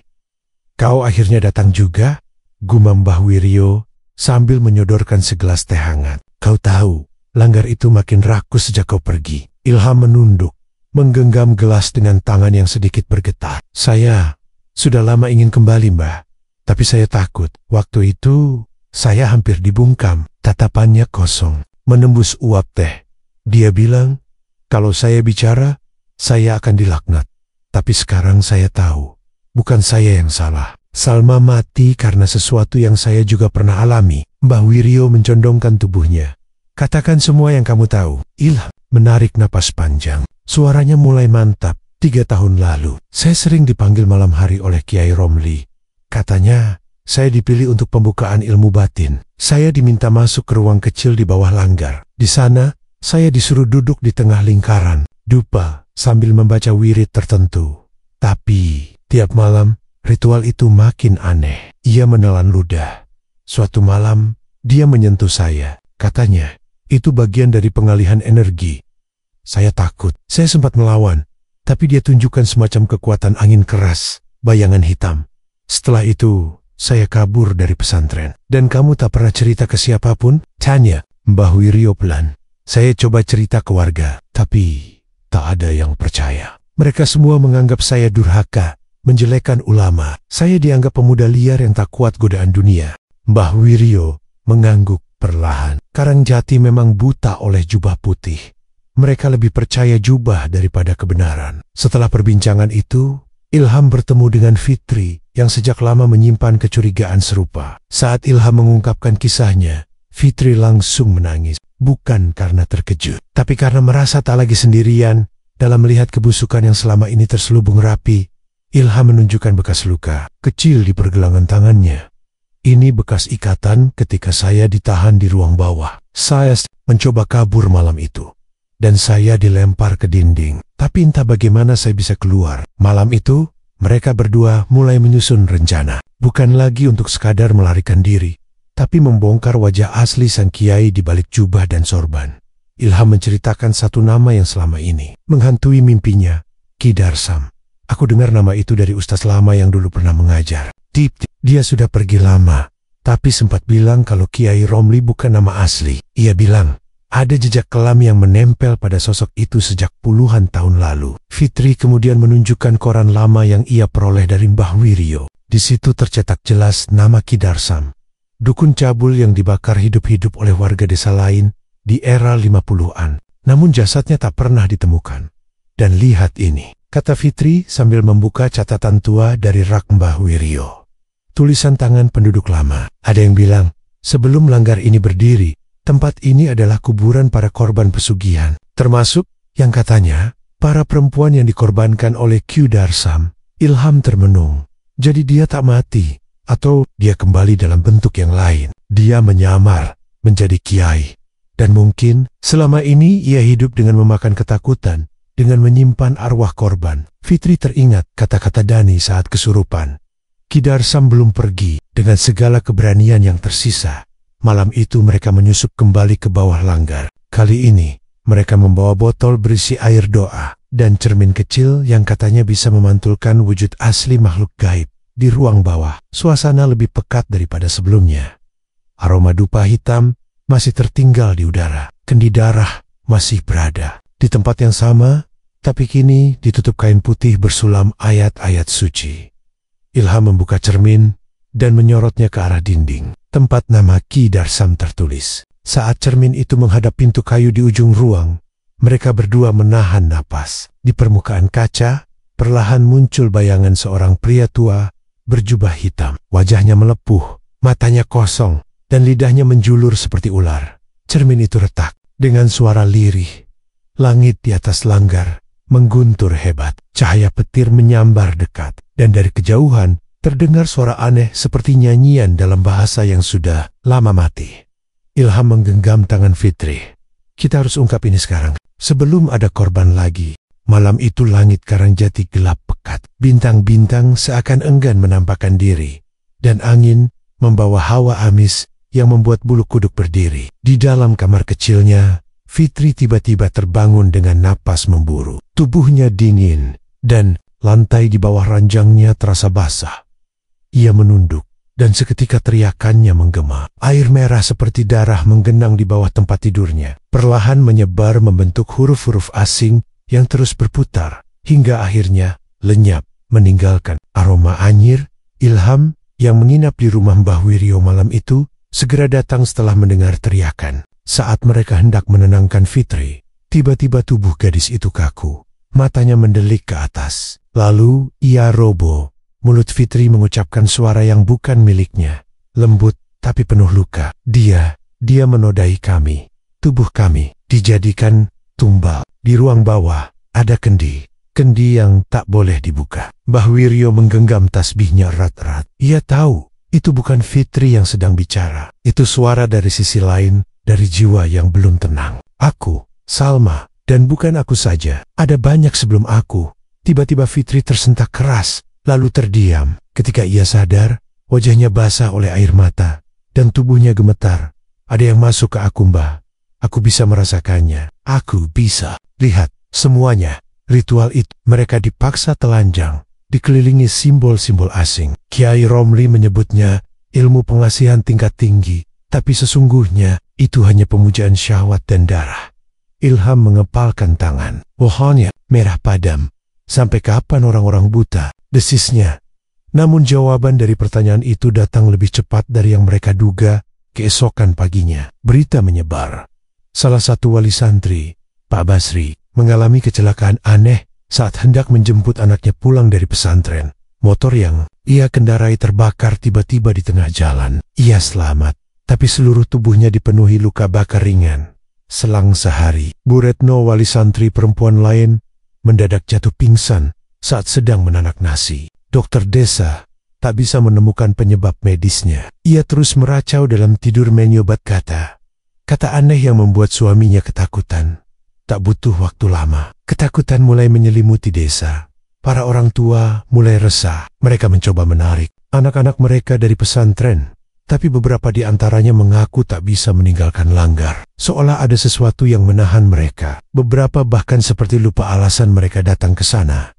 "Kau akhirnya datang juga?" gumam Mbah Wiryo sambil menyodorkan segelas teh hangat. "Kau tahu, Langgar itu makin rakus sejak kau pergi." Ilham menunduk, menggenggam gelas dengan tangan yang sedikit bergetar. Saya sudah lama ingin kembali, Mbah. Tapi saya takut. Waktu itu saya hampir dibungkam. Tatapannya kosong, menembus uap teh. Dia bilang, kalau saya bicara, saya akan dilaknat. Tapi sekarang saya tahu, bukan saya yang salah. Salma mati karena sesuatu yang saya juga pernah alami. Mbah Wiryo mencondongkan tubuhnya. Katakan semua yang kamu tahu. Ilham menarik napas panjang. Suaranya mulai mantap. 3 tahun lalu, saya sering dipanggil malam hari oleh Kiai Romli. Katanya, saya dipilih untuk pembukaan ilmu batin. Saya diminta masuk ke ruang kecil di bawah langgar. Di sana, saya disuruh duduk di tengah lingkaran, dupa, sambil membaca wirid tertentu. Tapi, tiap malam, ritual itu makin aneh. Ia menelan ludah. Suatu malam, dia menyentuh saya. Katanya, itu bagian dari pengalihan energi. Saya takut. Saya sempat melawan. Tapi dia tunjukkan semacam kekuatan angin keras, bayangan hitam. Setelah itu, saya kabur dari pesantren. Dan kamu tak pernah cerita ke siapapun? Tanya Mbah Wiryo pelan. Saya coba cerita ke warga, tapi tak ada yang percaya. Mereka semua menganggap saya durhaka, menjelekkan ulama. Saya dianggap pemuda liar yang tak kuat godaan dunia. Mbah Wiryo mengangguk perlahan. Karangjati memang buta oleh jubah putih. Mereka lebih percaya jubah daripada kebenaran. Setelah perbincangan itu, Ilham bertemu dengan Fitri yang sejak lama menyimpan kecurigaan serupa. Saat Ilham mengungkapkan kisahnya, Fitri langsung menangis. Bukan karena terkejut, tapi karena merasa tak lagi sendirian dalam melihat kebusukan yang selama ini terselubung rapi. Ilham menunjukkan bekas luka kecil di pergelangan tangannya. Ini bekas ikatan ketika saya ditahan di ruang bawah. Saya mencoba kabur malam itu. Dan saya dilempar ke dinding. Tapi entah bagaimana saya bisa keluar. Malam itu, mereka berdua mulai menyusun rencana. Bukan lagi untuk sekadar melarikan diri, tapi membongkar wajah asli sang kiai di balik jubah dan sorban. Ilham menceritakan satu nama yang selama ini menghantui mimpinya, Ki Darsam. Aku dengar nama itu dari ustaz lama yang dulu pernah mengajar. Dia sudah pergi lama, tapi sempat bilang kalau Kiai Romli bukan nama asli. Ia bilang, ada jejak kelam yang menempel pada sosok itu sejak puluhan tahun lalu. Fitri kemudian menunjukkan koran lama yang ia peroleh dari Mbah Wiryo. Di situ tercetak jelas nama Ki Darsam, dukun cabul yang dibakar hidup-hidup oleh warga desa lain di era 50-an. Namun jasadnya tak pernah ditemukan. Dan lihat ini, kata Fitri sambil membuka catatan tua dari rak Mbah Wiryo. Tulisan tangan penduduk lama. Ada yang bilang, sebelum langgar ini berdiri, tempat ini adalah kuburan para korban pesugihan, termasuk yang katanya para perempuan yang dikorbankan oleh Ki Darsam. Ilham termenung. Jadi dia tak mati, atau dia kembali dalam bentuk yang lain. Dia menyamar menjadi kiai. Dan mungkin selama ini ia hidup dengan memakan ketakutan, dengan menyimpan arwah korban. Fitri teringat kata-kata Dani saat kesurupan. Ki Darsam belum pergi. Dengan segala keberanian yang tersisa, malam itu mereka menyusup kembali ke bawah langgar. Kali ini, mereka membawa botol berisi air doa dan cermin kecil yang katanya bisa memantulkan wujud asli makhluk gaib. Di ruang bawah, suasana lebih pekat daripada sebelumnya. Aroma dupa hitam masih tertinggal di udara. Kendi darah masih berada di tempat yang sama, tapi kini ditutup kain putih bersulam ayat-ayat suci. Ilham membuka cermin dan menyorotnya ke arah dinding. Tempat nama Ki Darsam tertulis. Saat cermin itu menghadap pintu kayu di ujung ruang, mereka berdua menahan napas. Di permukaan kaca, perlahan muncul bayangan seorang pria tua berjubah hitam. Wajahnya melepuh, matanya kosong, dan lidahnya menjulur seperti ular. Cermin itu retak dengan suara lirih. Langit di atas langgar mengguntur hebat. Cahaya petir menyambar dekat, dan dari kejauhan terdengar suara aneh seperti nyanyian dalam bahasa yang sudah lama mati. Ilham menggenggam tangan Fitri. Kita harus ungkap ini sekarang, sebelum ada korban lagi. Malam itu langit Karangjati gelap pekat. Bintang-bintang seakan enggan menampakkan diri. Dan angin membawa hawa amis yang membuat bulu kuduk berdiri. Di dalam kamar kecilnya, Fitri tiba-tiba terbangun dengan napas memburu. Tubuhnya dingin, dan lantai di bawah ranjangnya terasa basah. Ia menunduk, dan seketika teriakannya menggema. Air merah seperti darah menggenang di bawah tempat tidurnya. Perlahan menyebar membentuk huruf-huruf asing yang terus berputar, hingga akhirnya lenyap, meninggalkan aroma anyir. Ilham, yang menginap di rumah Mbah Wiryo malam itu, segera datang setelah mendengar teriakan. Saat mereka hendak menenangkan Fitri, tiba-tiba tubuh gadis itu kaku. Matanya mendelik ke atas. Lalu ia roboh. Mulut Fitri mengucapkan suara yang bukan miliknya. Lembut tapi penuh luka. Dia menodai kami. Tubuh kami dijadikan tumbal. Di ruang bawah ada kendi. Kendi yang tak boleh dibuka. Mbah Wiryo menggenggam tasbihnya erat-erat. Ia tahu itu bukan Fitri yang sedang bicara. Itu suara dari sisi lain, dari jiwa yang belum tenang. Aku, Salma, dan bukan aku saja. Ada banyak sebelum aku. Tiba-tiba Fitri tersentak keras, lalu terdiam. Ketika ia sadar, wajahnya basah oleh air mata, dan tubuhnya gemetar. Ada yang masuk ke aku, Mbah. Aku bisa merasakannya. Aku bisa. Lihat, semuanya. Ritual itu, mereka dipaksa telanjang, dikelilingi simbol-simbol asing. Kiai Romli menyebutnya ilmu pengasihan tingkat tinggi, tapi sesungguhnya itu hanya pemujaan syahwat dan darah. Ilham mengepalkan tangan. Wajahnya merah padam. Sampai kapan orang-orang buta? Desisnya. Namun jawaban dari pertanyaan itu datang lebih cepat dari yang mereka duga. Keesokan paginya, berita menyebar. Salah satu wali santri, Pak Basri, mengalami kecelakaan aneh saat hendak menjemput anaknya pulang dari pesantren. Motor yang ia kendarai terbakar tiba-tiba di tengah jalan. Ia selamat, tapi seluruh tubuhnya dipenuhi luka bakar ringan. Selang sehari, Bu Retno, wali santri perempuan lain, mendadak jatuh pingsan saat sedang menanak nasi. Dokter desa tak bisa menemukan penyebab medisnya. Ia terus meracau dalam tidur menyobat kata aneh yang membuat suaminya ketakutan. Tak butuh waktu lama, ketakutan mulai menyelimuti desa. Para orang tua mulai resah. Mereka mencoba menarik anak-anak mereka dari pesantren, tapi beberapa di antaranya mengaku tak bisa meninggalkan Langgar. Seolah ada sesuatu yang menahan mereka. Beberapa bahkan seperti lupa alasan mereka datang ke sana.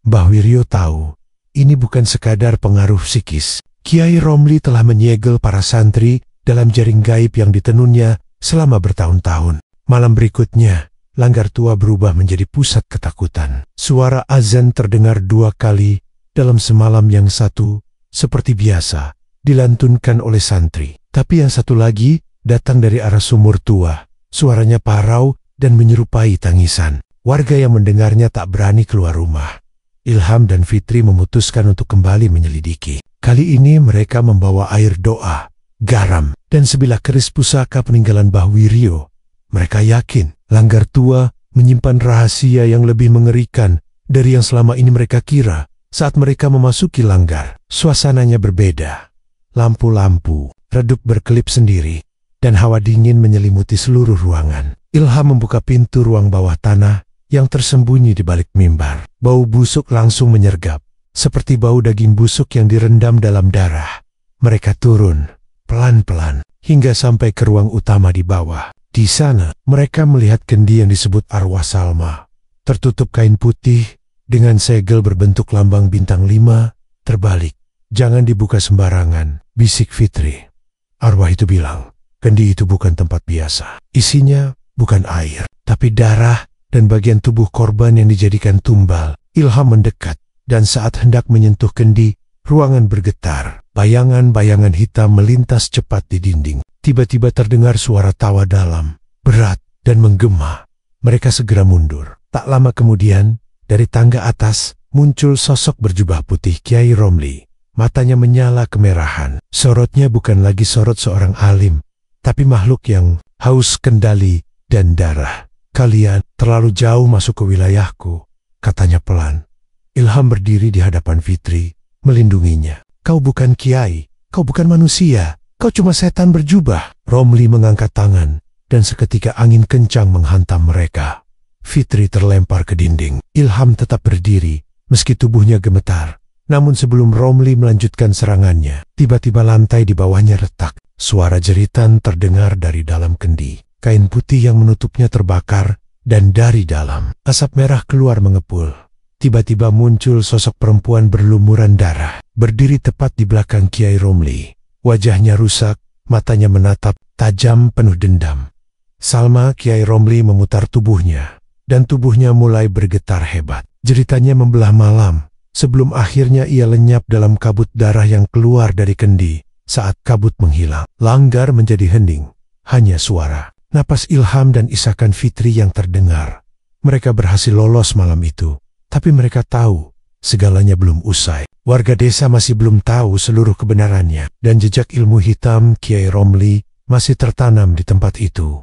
Mbah Wiryo tahu, ini bukan sekadar pengaruh psikis. Kiai Romli telah menyegel para santri dalam jaring gaib yang ditenunnya selama bertahun-tahun. Malam berikutnya, Langgar Tua berubah menjadi pusat ketakutan. Suara azan terdengar 2 kali dalam semalam, yang satu, seperti biasa, dilantunkan oleh santri. Tapi yang satu lagi datang dari arah sumur tua. Suaranya parau dan menyerupai tangisan. Warga yang mendengarnya tak berani keluar rumah. Ilham dan Fitri memutuskan untuk kembali menyelidiki. Kali ini mereka membawa air doa, garam, dan sebilah keris pusaka peninggalan Mbah Wiryo. Mereka yakin Langgar Tua menyimpan rahasia yang lebih mengerikan dari yang selama ini mereka kira. Saat mereka memasuki Langgar, suasananya berbeda. Lampu-lampu redup berkelip sendiri, dan hawa dingin menyelimuti seluruh ruangan. Ilham membuka pintu ruang bawah tanah yang tersembunyi di balik mimbar. Bau busuk langsung menyergap, seperti bau daging busuk yang direndam dalam darah. Mereka turun pelan-pelan hingga sampai ke ruang utama di bawah. Di sana, mereka melihat kendi yang disebut arwah Salma. Tertutup kain putih dengan segel berbentuk lambang bintang 5 terbalik. Jangan dibuka sembarangan, bisik Fitri. Arwah itu bilang, kendi itu bukan tempat biasa. Isinya bukan air, tapi darah dan bagian tubuh korban yang dijadikan tumbal. Ilham mendekat, dan saat hendak menyentuh kendi, ruangan bergetar. Bayangan-bayangan hitam melintas cepat di dinding. Tiba-tiba terdengar suara tawa dalam, berat, dan menggema. Mereka segera mundur. Tak lama kemudian, dari tangga atas, muncul sosok berjubah putih Kiai Romli. Matanya menyala kemerahan. Sorotnya bukan lagi sorot seorang alim, tapi makhluk yang haus kendali dan darah. Kalian terlalu jauh masuk ke wilayahku, katanya pelan. Ilham berdiri di hadapan Fitri, melindunginya. Kau bukan kiai, kau bukan manusia. Kau cuma setan berjubah. Romli mengangkat tangan, dan seketika angin kencang menghantam mereka. Fitri terlempar ke dinding. Ilham tetap berdiri, meski tubuhnya gemetar. Namun sebelum Romli melanjutkan serangannya, tiba-tiba lantai di bawahnya retak. Suara jeritan terdengar dari dalam kendi. Kain putih yang menutupnya terbakar, dan dari dalam, asap merah keluar mengepul. Tiba-tiba muncul sosok perempuan berlumuran darah, berdiri tepat di belakang Kiai Romli. Wajahnya rusak, matanya menatap tajam penuh dendam. Salma, Kiai Romli memutar tubuhnya. dan tubuhnya mulai bergetar hebat. Jeritannya membelah malam, sebelum akhirnya ia lenyap dalam kabut darah yang keluar dari kendi. Saat kabut menghilang, Langgar menjadi hening, hanya suara, napas Ilham dan isakan Fitri yang terdengar. Mereka berhasil lolos malam itu, tapi mereka tahu segalanya belum usai. Warga desa masih belum tahu seluruh kebenarannya, dan jejak ilmu hitam Kiai Romli masih tertanam di tempat itu.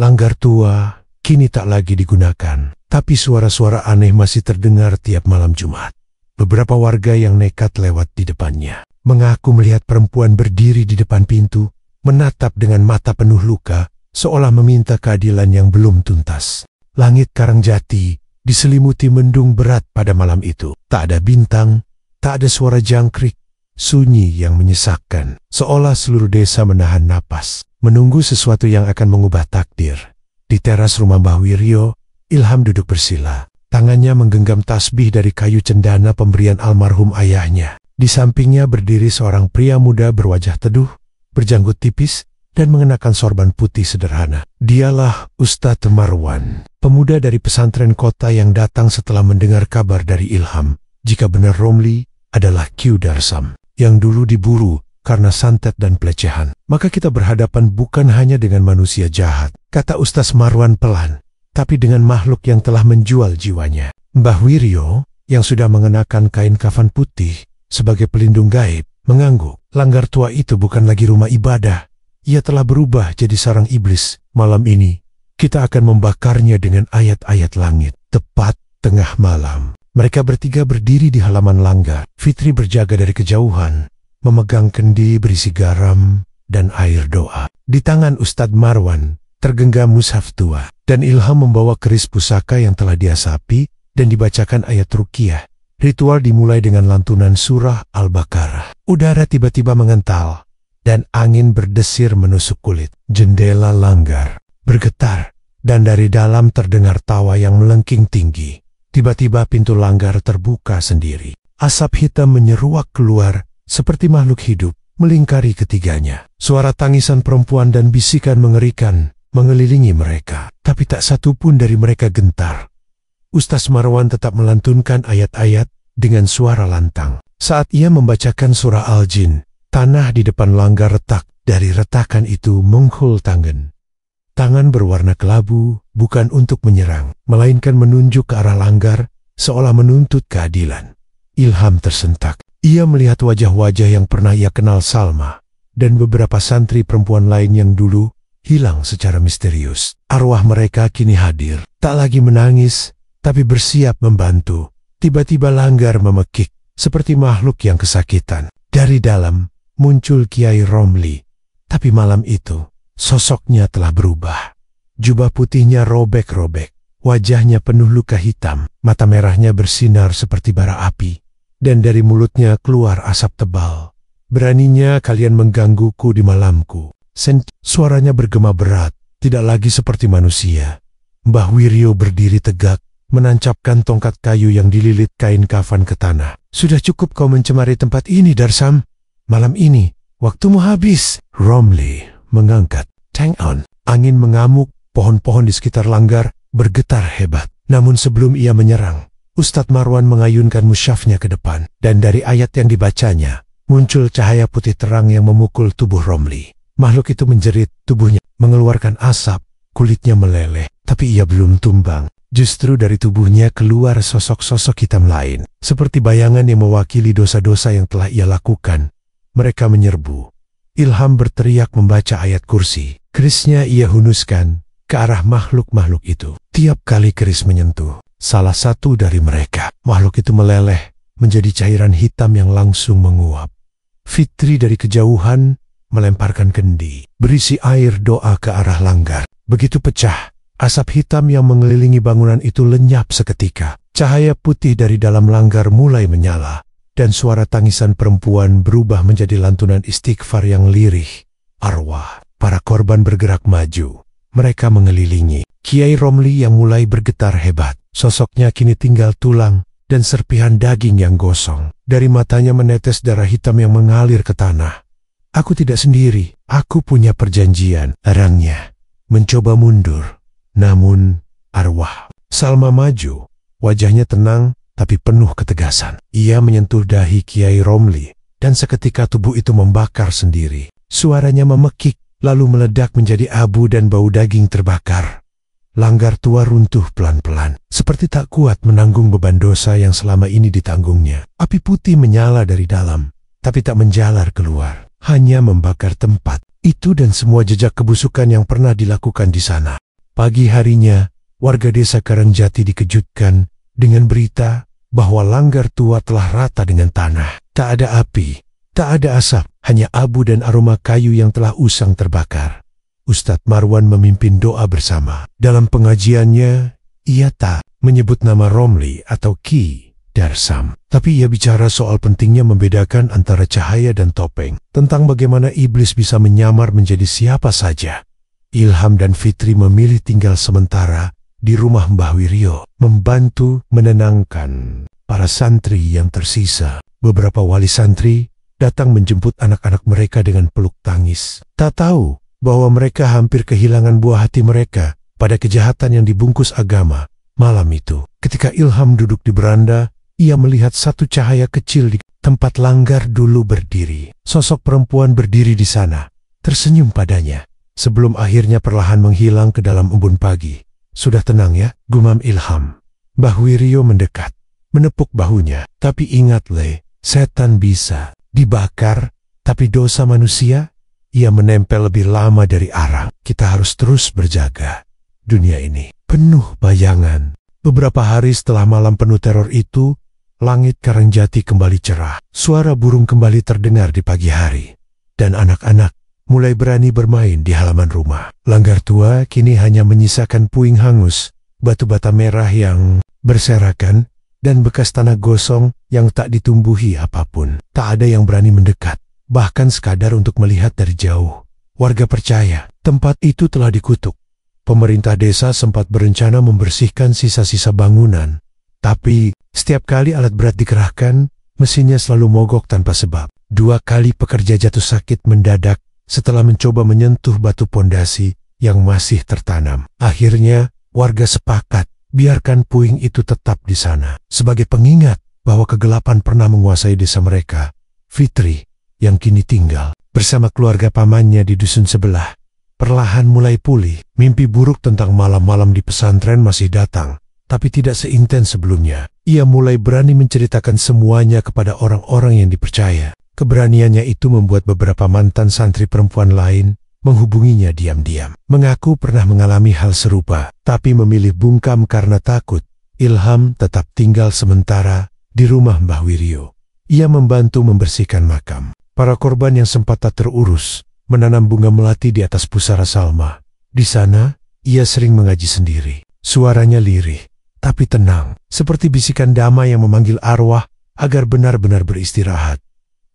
Langgar tua kini tak lagi digunakan, tapi suara-suara aneh masih terdengar tiap malam Jumat. Beberapa warga yang nekat lewat di depannya mengaku melihat perempuan berdiri di depan pintu, menatap dengan mata penuh luka, seolah meminta keadilan yang belum tuntas. Langit Karangjati diselimuti mendung berat pada malam itu. Tak ada bintang, tak ada suara jangkrik, sunyi yang menyesakkan, seolah seluruh desa menahan napas, menunggu sesuatu yang akan mengubah takdir. Di teras rumah Mbah Wiryo, Ilham duduk bersila. Tangannya menggenggam tasbih dari kayu cendana pemberian almarhum ayahnya. Di sampingnya berdiri seorang pria muda berwajah teduh, berjanggut tipis, dan mengenakan sorban putih sederhana. Dialah Ustadz Marwan, pemuda dari pesantren kota yang datang setelah mendengar kabar dari Ilham. Jika benar Romli adalah Kyu Darsam, yang dulu diburu karena santet dan pelecehan, maka kita berhadapan bukan hanya dengan manusia jahat, kata Ustadz Marwan pelan, tapi dengan makhluk yang telah menjual jiwanya. Mbah Wiryo, yang sudah mengenakan kain kafan putih sebagai pelindung gaib, mengangguk. Langgar tua itu bukan lagi rumah ibadah. Ia telah berubah jadi sarang iblis. Malam ini, kita akan membakarnya dengan ayat-ayat langit. Tepat tengah malam, mereka bertiga berdiri di halaman Langgar. Fitri berjaga dari kejauhan, memegang kendi berisi garam dan air doa. Di tangan Ustadz Marwan tergenggam mushaf tua, dan Ilham membawa keris pusaka yang telah diasapi dan dibacakan ayat ruqyah. Ritual dimulai dengan lantunan surah Al-Baqarah. Udara tiba-tiba mengental, dan angin berdesir menusuk kulit. Jendela Langgar bergetar, dan dari dalam terdengar tawa yang melengking tinggi. Tiba-tiba pintu Langgar terbuka sendiri. Asap hitam menyeruak keluar seperti makhluk hidup, melingkari ketiganya. Suara tangisan perempuan dan bisikan mengerikan mengelilingi mereka, tapi tak satu pun dari mereka gentar. Ustadz Marwan tetap melantunkan ayat-ayat dengan suara lantang. Saat ia membacakan surah Al-Jin, tanah di depan Langgar retak. Dari retakan itu menghul tangan. Tangan berwarna kelabu, bukan untuk menyerang, melainkan menunjuk ke arah Langgar, seolah menuntut keadilan. Ilham tersentak. Ia melihat wajah-wajah yang pernah ia kenal Salma, dan beberapa santri perempuan lain yang dulu hilang secara misterius. Arwah mereka kini hadir, tak lagi menangis, tapi bersiap membantu. Tiba-tiba Langgar memekik, seperti makhluk yang kesakitan. Dari dalam muncul Kiai Romli, tapi malam itu sosoknya telah berubah. Jubah putihnya robek-robek, wajahnya penuh luka hitam, mata merahnya bersinar seperti bara api, dan dari mulutnya keluar asap tebal. Beraninya kalian menggangguku di malamku. Suaranya bergema berat, tidak lagi seperti manusia. Mbah Wiryo berdiri tegak, menancapkan tongkat kayu yang dililit kain kafan ke tanah. Sudah cukup kau mencemari tempat ini, Darsam. Malam ini, waktumu habis. Romli mengangkat tank on. Angin mengamuk, pohon-pohon di sekitar Langgar bergetar hebat. Namun sebelum ia menyerang, Ustadz Marwan mengayunkan mushafnya ke depan, dan dari ayat yang dibacanya, muncul cahaya putih terang yang memukul tubuh Romli. Makhluk itu menjerit, tubuhnya mengeluarkan asap, kulitnya meleleh, tapi ia belum tumbang. Justru dari tubuhnya keluar sosok-sosok hitam lain, seperti bayangan yang mewakili dosa-dosa yang telah ia lakukan. Mereka menyerbu. Ilham berteriak membaca ayat kursi. Kerisnya ia hunuskan ke arah makhluk-makhluk itu. Tiap kali keris menyentuh salah satu dari mereka, makhluk itu meleleh menjadi cairan hitam yang langsung menguap. Fitri dari kejauhan melemparkan kendi berisi air doa ke arah Langgar. Begitu pecah, asap hitam yang mengelilingi bangunan itu lenyap seketika. Cahaya putih dari dalam Langgar mulai menyala, dan suara tangisan perempuan berubah menjadi lantunan istighfar yang lirih. Arwah para korban bergerak maju. Mereka mengelilingi Kiai Romli yang mulai bergetar hebat. Sosoknya kini tinggal tulang dan serpihan daging yang gosong. Dari matanya menetes darah hitam yang mengalir ke tanah. Aku tidak sendiri, aku punya perjanjian. Arangnya mencoba mundur, namun arwah Salma maju, wajahnya tenang tapi penuh ketegasan. Ia menyentuh dahi Kiai Romli, dan seketika tubuh itu membakar sendiri. Suaranya memekik, lalu meledak menjadi abu dan bau daging terbakar. Langgar tua runtuh pelan-pelan, seperti tak kuat menanggung beban dosa yang selama ini ditanggungnya. Api putih menyala dari dalam, tapi tak menjalar keluar, hanya membakar tempat itu dan semua jejak kebusukan yang pernah dilakukan di sana. Pagi harinya, warga desa Karangjati dikejutkan dengan berita bahwa Langgar tua telah rata dengan tanah. Tak ada api, tak ada asap, hanya abu dan aroma kayu yang telah usang terbakar. Ustadz Marwan memimpin doa bersama. Dalam pengajiannya, ia tak menyebut nama Romli atau Ki Darsam, tapi ia bicara soal pentingnya membedakan antara cahaya dan topeng, tentang bagaimana iblis bisa menyamar menjadi siapa saja. Ilham dan Fitri memilih tinggal sementara di rumah Mbah Wiryo, membantu menenangkan para santri yang tersisa. Beberapa wali santri datang menjemput anak-anak mereka dengan peluk tangis. Tak tahu bahwa mereka hampir kehilangan buah hati mereka pada kejahatan yang dibungkus agama. Malam itu, ketika Ilham duduk di beranda, ia melihat satu cahaya kecil di tempat Langgar dulu berdiri. Sosok perempuan berdiri di sana, tersenyum padanya, sebelum akhirnya perlahan menghilang ke dalam embun pagi. Sudah tenang ya, gumam Ilham. Mbah Wiryo mendekat, menepuk bahunya. Tapi ingat Le, setan bisa dibakar, tapi dosa manusia, ia menempel lebih lama dari arang. Kita harus terus berjaga. Dunia ini penuh bayangan. Beberapa hari setelah malam penuh teror itu, langit Karangjati kembali cerah. Suara burung kembali terdengar di pagi hari. Dan anak-anak mulai berani bermain di halaman rumah. Langgar tua kini hanya menyisakan puing hangus, batu bata merah yang berserakan, dan bekas tanah gosong yang tak ditumbuhi apapun. Tak ada yang berani mendekat, bahkan sekadar untuk melihat dari jauh. Warga percaya tempat itu telah dikutuk. Pemerintah desa sempat berencana membersihkan sisa-sisa bangunan, tapi setiap kali alat berat dikerahkan, mesinnya selalu mogok tanpa sebab. 2 kali pekerja jatuh sakit mendadak setelah mencoba menyentuh batu pondasi yang masih tertanam. Akhirnya, warga sepakat biarkan puing itu tetap di sana. Sebagai pengingat bahwa kegelapan pernah menguasai desa mereka, Fitri, yang kini tinggal bersama keluarga pamannya di dusun sebelah, perlahan mulai pulih. Mimpi buruk tentang malam-malam di pesantren masih datang, tapi tidak seintens sebelumnya. Ia mulai berani menceritakan semuanya kepada orang-orang yang dipercaya. Keberaniannya itu membuat beberapa mantan santri perempuan lain menghubunginya diam-diam. Mengaku pernah mengalami hal serupa, tapi memilih bungkam karena takut. Ilham tetap tinggal sementara di rumah Mbah Wiryo. Ia membantu membersihkan makam para korban yang sempat tak terurus, menanam bunga melati di atas pusara Salma. Di sana, ia sering mengaji sendiri. Suaranya lirih, tapi tenang, seperti bisikan damai yang memanggil arwah agar benar-benar beristirahat.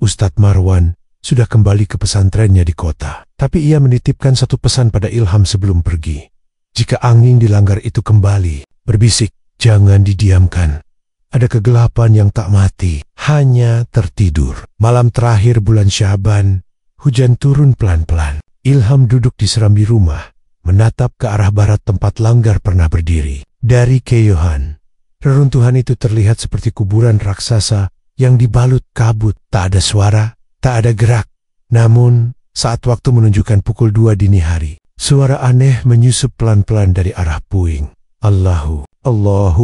Ustadz Marwan sudah kembali ke pesantrennya di kota, tapi ia menitipkan satu pesan pada Ilham sebelum pergi. Jika angin di Langgar itu kembali, berbisik, jangan didiamkan. Ada kegelapan yang tak mati, hanya tertidur. Malam terakhir bulan Syaban, hujan turun pelan-pelan. Ilham duduk di serambi rumah, menatap ke arah barat tempat Langgar pernah berdiri. Dari kejauhan, reruntuhan itu terlihat seperti kuburan raksasa yang dibalut kabut. Tak ada suara, tak ada gerak. Namun, saat waktu menunjukkan pukul 2 dini hari, suara aneh menyusup pelan-pelan dari arah puing. Allahu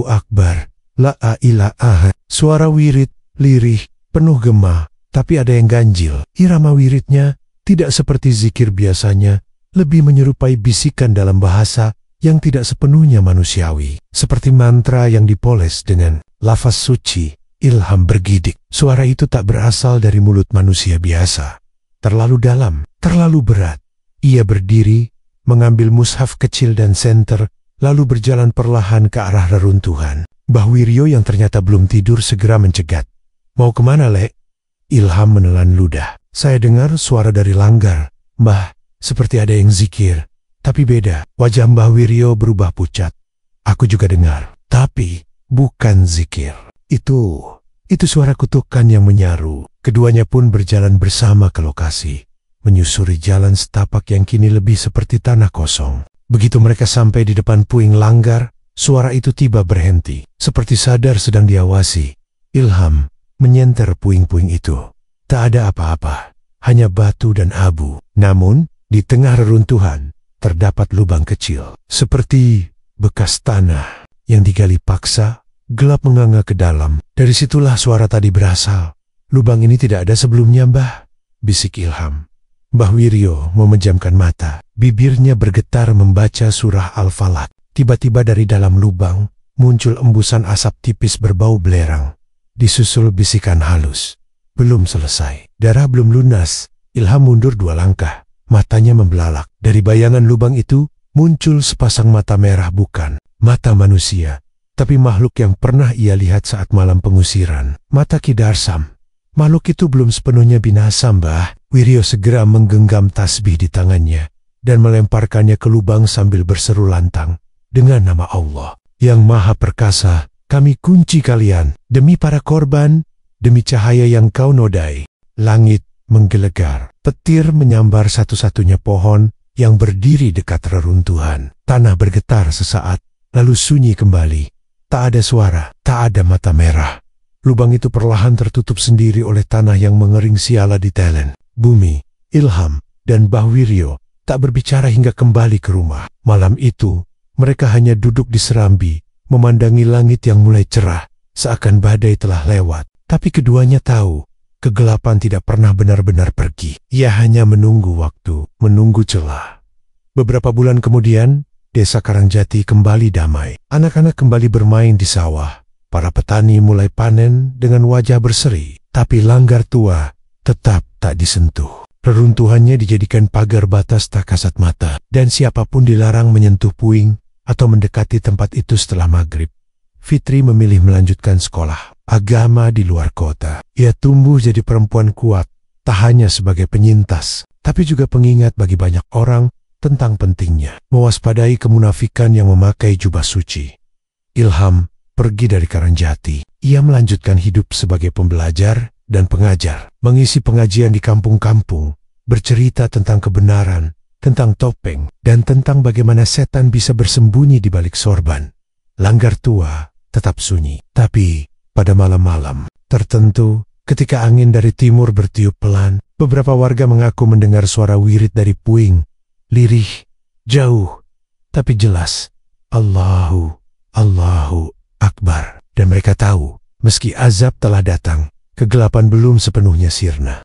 Akbar, la ilaha. Suara wirid, lirih, penuh gema, tapi ada yang ganjil. Irama wiridnya tidak seperti zikir biasanya, lebih menyerupai bisikan dalam bahasa yang tidak sepenuhnya manusiawi. Seperti mantra yang dipoles dengan lafaz suci. Ilham bergidik. Suara itu tak berasal dari mulut manusia biasa. Terlalu dalam, terlalu berat. Ia berdiri, mengambil mushaf kecil dan senter, lalu berjalan perlahan ke arah reruntuhan. Mbah Wiryo yang ternyata belum tidur segera mencegat. Mau kemana, Lek? Ilham menelan ludah. Saya dengar suara dari Langgar. Mbah, seperti ada yang zikir. Tapi beda. Wajah Mbah Wiryo berubah pucat. Aku juga dengar. Tapi bukan zikir. Itu suara kutukan yang menyaru. Keduanya pun berjalan bersama ke lokasi, menyusuri jalan setapak yang kini lebih seperti tanah kosong. Begitu mereka sampai di depan puing Langgar, suara itu tiba berhenti. Seperti sadar sedang diawasi, Ilham menyenter puing-puing itu. Tak ada apa-apa, hanya batu dan abu. Namun, di tengah reruntuhan, terdapat lubang kecil. Seperti bekas tanah yang digali paksa, gelap menganga ke dalam. Dari situlah suara tadi berasal. Lubang ini tidak ada sebelumnya, Mbah, bisik Ilham. Mbah Wiryo memejamkan mata. Bibirnya bergetar membaca surah Al-Falaq. Tiba-tiba dari dalam lubang, muncul embusan asap tipis berbau belerang. Disusul bisikan halus. Belum selesai. Darah belum lunas. Ilham mundur 2 langkah. Matanya membelalak. Dari bayangan lubang itu, muncul sepasang mata merah, bukan mata manusia, tapi makhluk yang pernah ia lihat saat malam pengusiran. Mata Ki Darsam. Makhluk itu belum sepenuhnya binasa, Mbah. Wiryo segera menggenggam tasbih di tangannya dan melemparkannya ke lubang sambil berseru lantang. Dengan nama Allah yang Maha Perkasa, kami kunci kalian. Demi para korban, demi cahaya yang kau nodai. Langit menggelegar. Petir menyambar satu-satunya pohon yang berdiri dekat reruntuhan. Tanah bergetar sesaat, lalu sunyi kembali. Tak ada suara, tak ada mata merah. Lubang itu perlahan tertutup sendiri oleh tanah yang mengering siala di telen. Bumi, Ilham, dan Mbah Wiryo tak berbicara hingga kembali ke rumah. Malam itu, mereka hanya duduk di serambi, memandangi langit yang mulai cerah, seakan badai telah lewat. Tapi keduanya tahu, kegelapan tidak pernah benar-benar pergi. Ia hanya menunggu waktu, menunggu celah. Beberapa bulan kemudian, desa Karangjati kembali damai. Anak-anak kembali bermain di sawah. Para petani mulai panen dengan wajah berseri. Tapi langgar tua tetap tak disentuh. Reruntuhannya dijadikan pagar batas tak kasat mata. Dan siapapun dilarang menyentuh puing atau mendekati tempat itu setelah maghrib. Fitri memilih melanjutkan sekolah agama di luar kota. Ia tumbuh jadi perempuan kuat, tak hanya sebagai penyintas, tapi juga pengingat bagi banyak orang tentang pentingnya mewaspadai kemunafikan yang memakai jubah suci. Ilham pergi dari Karangjati. Ia melanjutkan hidup sebagai pembelajar dan pengajar, mengisi pengajian di kampung-kampung, bercerita tentang kebenaran, tentang topeng, dan tentang bagaimana setan bisa bersembunyi di balik sorban. Langgar tua tetap sunyi, tapi pada malam-malam tertentu, ketika angin dari timur bertiup pelan, beberapa warga mengaku mendengar suara wirid dari puing, lirih, jauh, tapi jelas. Allahu Akbar. Dan mereka tahu, meski azab telah datang, kegelapan belum sepenuhnya sirna.